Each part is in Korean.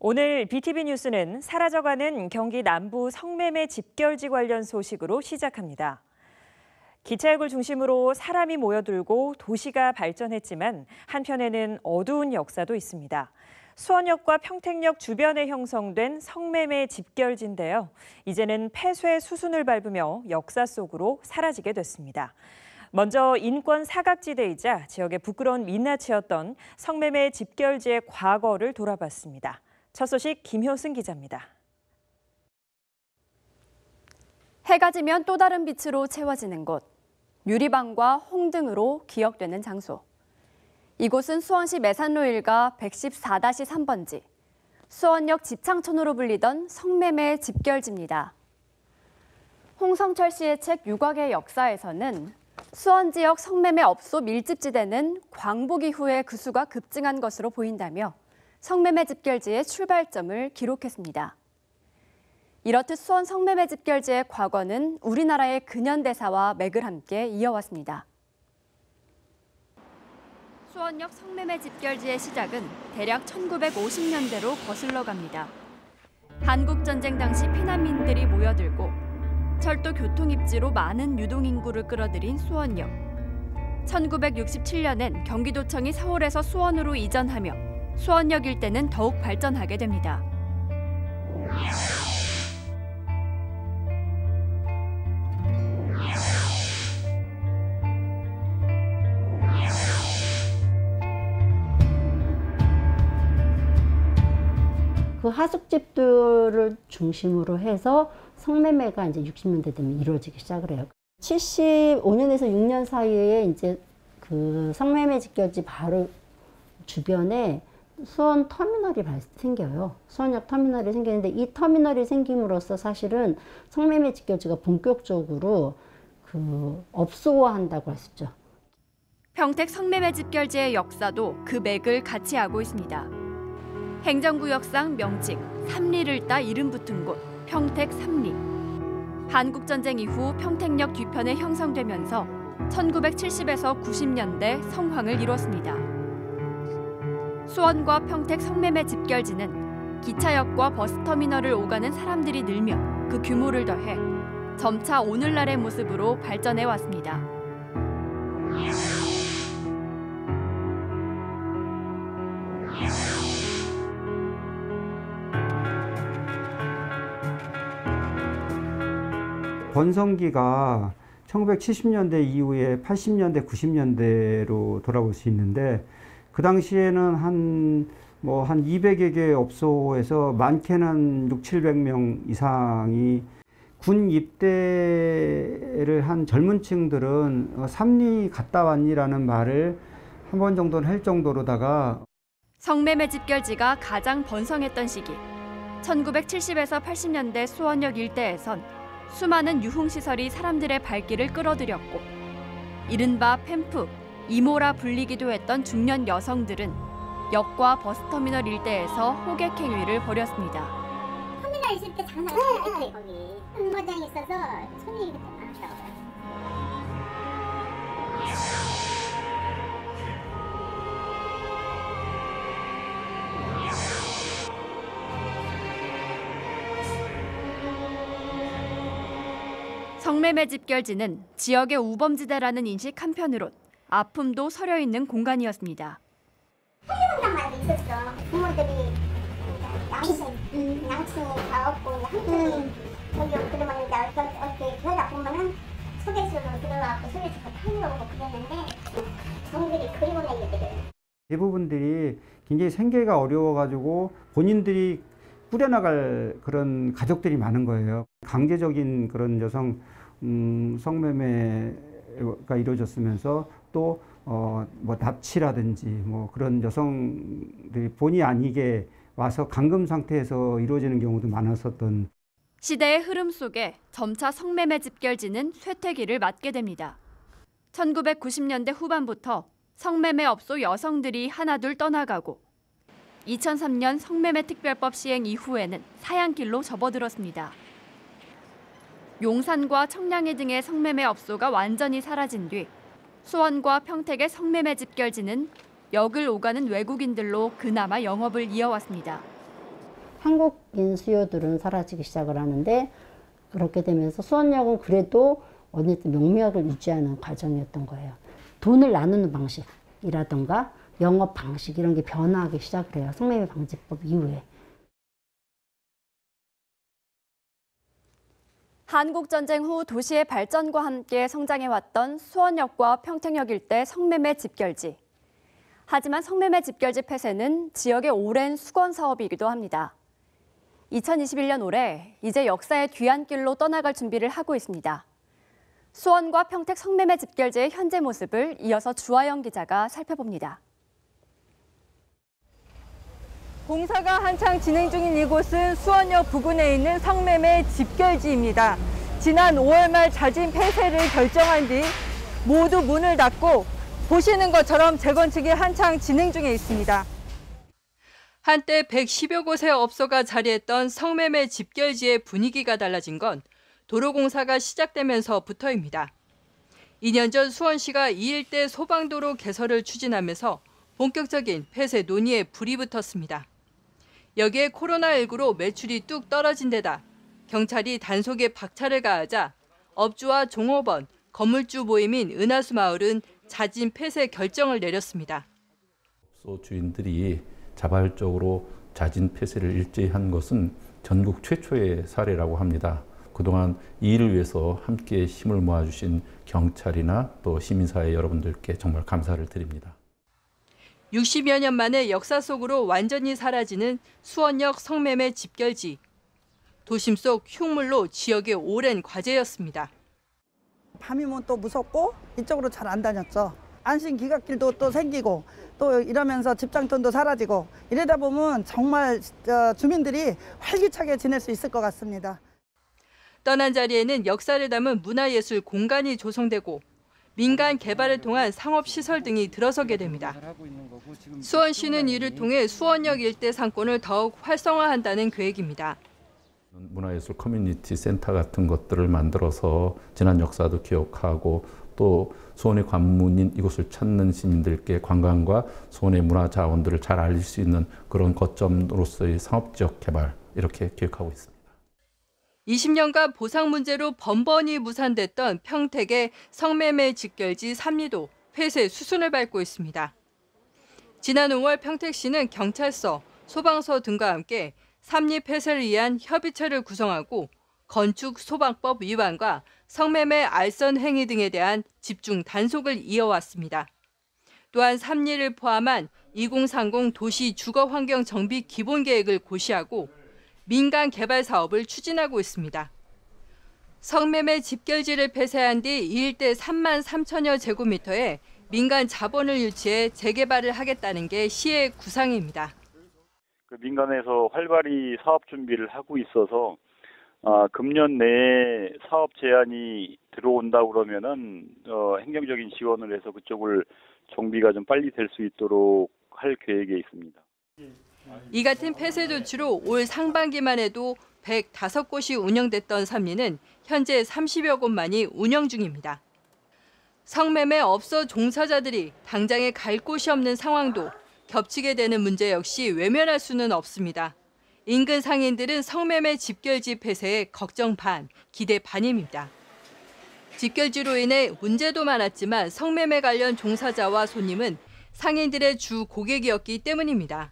오늘 BTV 뉴스는 사라져가는 경기 남부 성매매 집결지 관련 소식으로 시작합니다. 기차역을 중심으로 사람이 모여들고 도시가 발전했지만 한편에는 어두운 역사도 있습니다. 수원역과 평택역 주변에 형성된 성매매 집결지인데요. 이제는 폐쇄 수순을 밟으며 역사 속으로 사라지게 됐습니다. 먼저 인권 사각지대이자 지역의 부끄러운 민낯이었던 성매매 집결지의 과거를 돌아봤습니다. 첫 소식 김효승 기자입니다. 해가 지면 또 다른 빛으로 채워지는 곳. 유리방과 홍등으로 기억되는 장소. 이곳은 수원시 매산로 일가 114-3번지, 수원역 지창천으로 불리던 성매매 집결지입니다. 홍성철 씨의 책 유곽의 역사에서는 수원 지역 성매매 업소 밀집지대는 광복 이후에 그 수가 급증한 것으로 보인다며 성매매 집결지의 출발점을 기록했습니다. 이렇듯 수원 성매매 집결지의 과거는 우리나라의 근현대사와 맥을 함께 이어왔습니다. 수원역 성매매 집결지의 시작은 대략 1950년대로 거슬러 갑니다. 한국전쟁 당시 피난민들이 모여들고 철도 교통입지로 많은 유동인구를 끌어들인 수원역. 1967년엔 경기도청이 서울에서 수원으로 이전하며 수원역 일대는 더욱 발전하게 됩니다. 그 하숙집들을 중심으로 해서 성매매가 이제 60년대 되면 이루어지기 시작을 해요. 75년에서 6년 사이에 이제 그 성매매 집결지 바로 주변에 수원 터미널이 생겨요. 수원역 터미널이 생기는데 이 터미널이 생김으로써 사실은 성매매 집결지가 본격적으로 그 업소화한다고 할 수 있죠. 평택 성매매 집결지의 역사도 그 맥을 같이 하고 있습니다. 행정구역상 명칭 삼리를 따 이름 붙은 곳 평택 삼리. 한국전쟁 이후 평택역 뒤편에 형성되면서 1970에서 90년대 성황을 이뤘습니다. 수원과 평택 성매매 집결지는 기차역과 버스터미널을 오가는 사람들이 늘며 그 규모를 더해 점차 오늘날의 모습으로 발전해 왔습니다. 번성기가 1970년대 이후에 80년대, 90년대로 돌아볼 수 있는데 그 당시에는 한 200여 개 업소에서 많게는 600~700명 이상이 군 입대를 한 젊은 층들은 삼리 갔다 왔니라는 말을 한 번 정도는 할 정도로다가 성매매 집결지가 가장 번성했던 시기 1970에서 80년대 수원역 일대에선 수많은 유흥시설이 사람들의 발길을 끌어들였고 이른바 팸프, 이모라 불리기도 했던 중년 여성들은 역과 버스터미널 일대에서 호객 행위를 벌였습니다. 터미널 있을 때 장사가 잘 됐어요. 거기 홍보장이 있어서 손님이 그때 많더라고요. 성매매 집결지는 지역의 우범지대라는 인식 한편으론 아픔도 서려 있는 공간이었습니다. 살려본단 말도 있었어. 부모들이 양친이 다 없고 한쪽이 저기 그러면 이렇게 그러다 보면은 소개수로 들어가고 소개수로 팔려오고 그랬는데 정들이 그리고 내기들을 대부분들이 굉장히 생계가 어려워가지고 본인들이 꾸려나갈 그런 가족들이 많은 거예요. 강제적인 그런 여성 성매매가 이루어졌으면서 또 납치라든지 그런 여성들이 본의 아니게 와서 감금 상태에서 이루어지는 경우도 많았었던. 시대의 흐름 속에 점차 성매매 집결지는 쇠퇴기를 맞게 됩니다. 1990년대 후반부터 성매매 업소 여성들이 하나둘 떠나가고 2003년 성매매 특별법 시행 이후에는 사양길로 접어들었습니다. 용산과 청량리 등의 성매매 업소가 완전히 사라진 뒤 수원과 평택의 성매매 집결지는 역을 오가는 외국인들로 그나마 영업을 이어왔습니다. 한국인 수요들은 사라지기 시작을 하는데 그렇게 되면서 수원역은 그래도 어쨌든 명맥을 유지하는 과정이었던 거예요. 돈을 나누는 방식이라던가 영업 방식 이런 게 변화하기 시작을 해요. 성매매 방지법 이후에. 한국전쟁 후 도시의 발전과 함께 성장해왔던 수원역과 평택역 일대 성매매 집결지. 하지만 성매매 집결지 폐쇄는 지역의 오랜 수건 사업이기도 합니다. 2021년 올해 이제 역사의 뒤안길로 떠나갈 준비를 하고 있습니다. 수원과 평택 성매매 집결지의 현재 모습을 이어서 주하영 기자가 살펴봅니다. 공사가 한창 진행 중인 이곳은 수원역 부근에 있는 성매매 집결지입니다. 지난 5월 말 자진 폐쇄를 결정한 뒤 모두 문을 닫고 보시는 것처럼 재건축이 한창 진행 중에 있습니다. 한때 110여 곳의 업소가 자리했던 성매매 집결지의 분위기가 달라진 건 도로공사가 시작되면서부터입니다. 2년 전 수원시가 이 일대 소방도로 개설을 추진하면서 본격적인 폐쇄 논의에 불이 붙었습니다. 여기에 코로나19로 매출이 뚝 떨어진 데다 경찰이 단속에 박차를 가하자 업주와 종업원, 건물주 모임인 은하수마을은 자진 폐쇄 결정을 내렸습니다. 업소 주인들이 자발적으로 자진 폐쇄를 일제히 한 것은 전국 최초의 사례라고 합니다. 그동안 이 일을 위해서 함께 힘을 모아주신 경찰이나 또 시민사회 여러분들께 정말 감사를 드립니다. 60여 년 만에 역사 속으로 완전히 사라지는 수원역 성매매 집결지. 도심 속 흉물로 지역의 오랜 과제였습니다. 밤이면 또 무섭고 이쪽으로 잘 안 다녔죠. 안심 기갓길도 또 생기고 또 이러면서 집장돈도 사라지고 이러다 보면 정말 주민들이 활기차게 지낼 수 있을 것 같습니다. 떠난 자리에는 역사를 담은 문화예술 공간이 조성되고 민간 개발을 통한 상업시설 등이 들어서게 됩니다. 수원시는 이를 통해 수원역 일대 상권을 더욱 활성화한다는 계획입니다. 문화예술 커뮤니티 센터 같은 것들을 만들어서 지난 역사도 기억하고 또 수원의 관문인 이곳을 찾는 시민들께 관광과 수원의 문화 자원들을 잘 알릴 수 있는 그런 거점으로서의 상업지역 개발 이렇게 계획하고 있습니다. 20년간 보상 문제로 번번이 무산됐던 평택의 성매매 집결지 삼리도 폐쇄 수순을 밟고 있습니다. 지난 5월 평택시는 경찰서, 소방서 등과 함께 삼리 폐쇄를 위한 협의체를 구성하고 건축 소방법 위반과 성매매 알선 행위 등에 대한 집중 단속을 이어왔습니다. 또한 삼리를 포함한 2030 도시 주거환경 정비 기본계획을 고시하고 민간 개발 사업을 추진하고 있습니다. 성매매 집결지를 폐쇄한 뒤 이 일대 3만 3천여 제곱미터에 민간 자본을 유치해 재개발을 하겠다는 게 시의 구상입니다. 민간에서 활발히 사업 준비를 하고 있어서 금년 내에 사업 제안이 들어온다 그러면은 행정적인 지원을 해서 그쪽을 정비가 좀 빨리 될 수 있도록 할 계획에 있습니다. 이 같은 폐쇄 조치로 올 상반기만 해도 105곳이 운영됐던 삼리는 현재 30여 곳만이 운영 중입니다. 성매매 업소 종사자들이 당장에 갈 곳이 없는 상황도 겹치게 되는 문제 역시 외면할 수는 없습니다. 인근 상인들은 성매매 집결지 폐쇄에 걱정 반, 기대 반입니다. 집결지로 인해 문제도 많았지만 성매매 관련 종사자와 손님은 상인들의 주 고객이었기 때문입니다.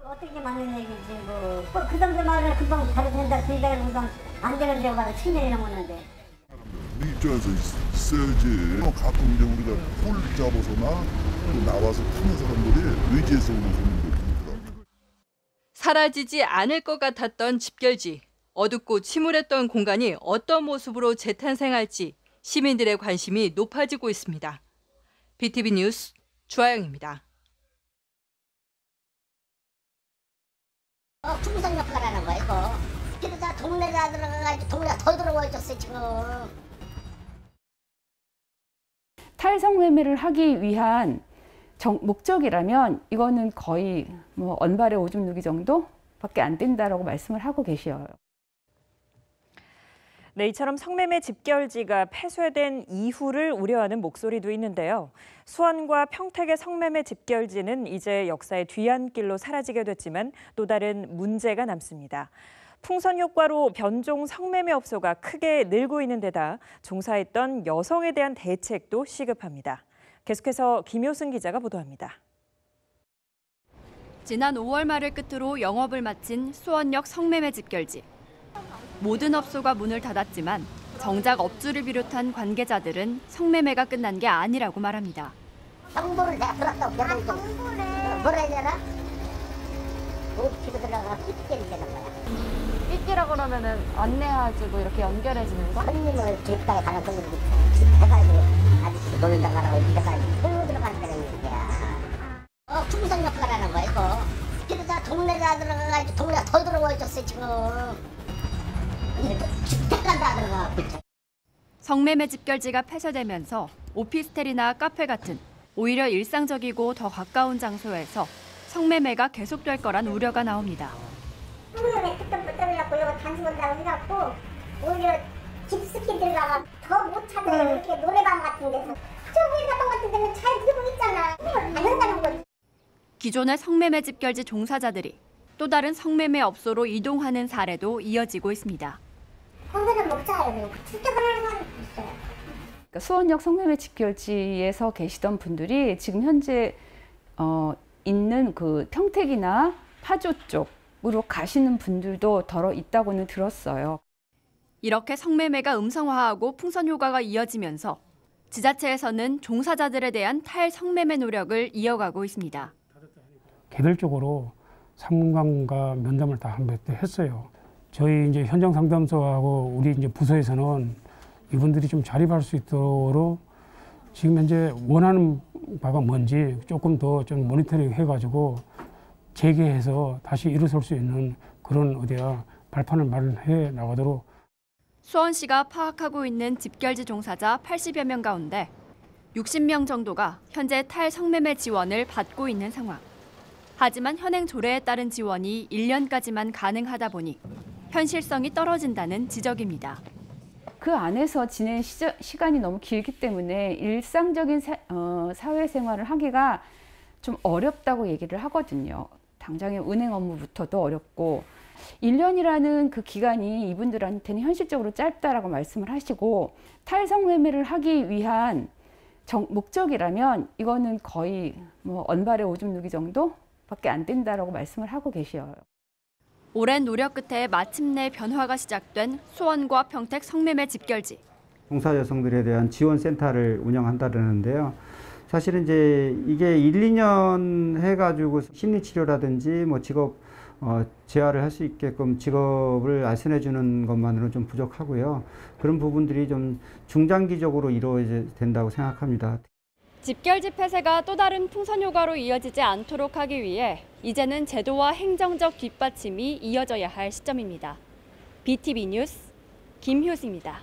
어떻게 많은 얘기지 그 정도 말을 금방 바로 된다 된다 금방 안 되는 데가 바로 7년이 넘었는데. 우리 입장에서 있어야지. 가끔 이제 우리가 홀 잡아서나 나와서 타는 사람들이 의지해서 오는 손님들입니다. 사라지지 않을 것 같았던 집결지. 어둡고 침울했던 공간이 어떤 모습으로 재탄생할지 시민들의 관심이 높아지고 있습니다. BTV 뉴스 주하영입니다. 풍선 역할하는 거야 이거. 그러다 동네가 들어가가지고 동네가 더 들어와졌어 지금. 탈성매매를 하기 위한 목적이라면 이거는 거의 언발의 오줌 누기 정도밖에 안 된다라고 말씀을 하고 계셔요. 네, 이처럼 성매매 집결지가 폐쇄된 이후를 우려하는 목소리도 있는데요. 수원과 평택의 성매매 집결지는 이제 역사의 뒤안길로 사라지게 됐지만 또 다른 문제가 남습니다. 풍선 효과로 변종 성매매 업소가 크게 늘고 있는 데다 종사했던 여성에 대한 대책도 시급합니다. 계속해서 김효승 기자가 보도합니다. 지난 5월 말을 끝으로 영업을 마친 수원역 성매매 집결지. 모든 업소가 문을 닫았지만 정작 업주를 비롯한 관계자들은 성매매가 끝난 게 아니라고 말합니다. 정보를 내가 들었다고 정보를 뭐라 해야 되나? 오피로 들어가 삐끼를 되는 거야. 삐끼라 그러면은 안내하지 뭐 이렇게 연결해주는 거? 손님을 집가에 가는 손님을 해가지고 아저씨 놀다 가라고 이래가지고 손으로 들어가는 데는 얘기야. 풍선 역할하는 거야 이거. 그러다 동네가 들어가가지고 동네가 더 들어와있었어 지금. 주택가 다 들어가고 있어. 성매매 집결지가 폐쇄되면서 오피스텔이나 카페 같은 오히려 일상적이고 더 가까운 장소에서 성매매가 계속될 거란 우려가 나옵니다. 성매매 특별법 때문에고 이거 단순한다고 해갖고 오히려 깊숙이 들어가면 더 못 찾아요. 이렇게 노래방 같은 데서 저기가 같은 데는 잘 들고 있잖아. 안 한다는 거지. 기존의 성매매 집결지 종사자들이 또 다른 성매매 업소로 이동하는 사례도 이어지고 있습니다. 거기는 먹자요. 출퇴근 하는 사람도 있어요. 그러니까 수원역 성매매 집결지에서 계시던 분들이 지금 현재 있는 그 평택이나 파주 쪽으로 가시는 분들도 더러 있다고는 들었어요. 이렇게 성매매가 음성화하고 풍선 효과가 이어지면서 지자체에서는 종사자들에 대한 탈성매매 노력을 이어가고 있습니다. 개별적으로 상무관과 면담을 다 한 몇 대 했어요. 저희 이제 현장 상담소하고 우리 이제 부서에서는 이분들이 좀 자립할 수 있도록 지금 현재 원하는 바가 뭔지 조금 더 좀 모니터링 해가지고 재개해서 다시 일어설 수 있는 그런 발판을 마련해 나가도록. 수원시가 파악하고 있는 집결지 종사자 80여 명 가운데 60명 정도가 현재 탈성매매 지원을 받고 있는 상황. 하지만 현행 조례에 따른 지원이 1년까지만 가능하다 보니 현실성이 떨어진다는 지적입니다. 그 안에서 지낸 시간이 너무 길기 때문에 일상적인 사회생활을 하기가 좀 어렵다고 얘기를 하거든요. 당장의 은행 업무부터도 어렵고 1년이라는 그 기간이 이분들한테는 현실적으로 짧다라고 말씀을 하시고 탈성매매를 하기 위한 목적이라면 이거는 거의 뭐 언발의 오줌 누기 정도밖에 안 된다라고 말씀을 하고 계셔요. 오랜 노력 끝에 마침내 변화가 시작된 수원과 평택 성매매 집결지. 종사 여성들에 대한 지원 센터를 운영한다는데요. 사실은 이제 이게 1, 2년 해가지고 심리 치료라든지 뭐 직업 재활을 할 수 있게끔 직업을 알선해 주는 것만으로는 좀 부족하고요. 그런 부분들이 좀 중장기적으로 이루어져야 된다고 생각합니다. 집결지 폐쇄가 또 다른 풍선 효과로 이어지지 않도록 하기 위해 이제는 제도와 행정적 뒷받침이 이어져야 할 시점입니다. BTV 뉴스 김효수입니다.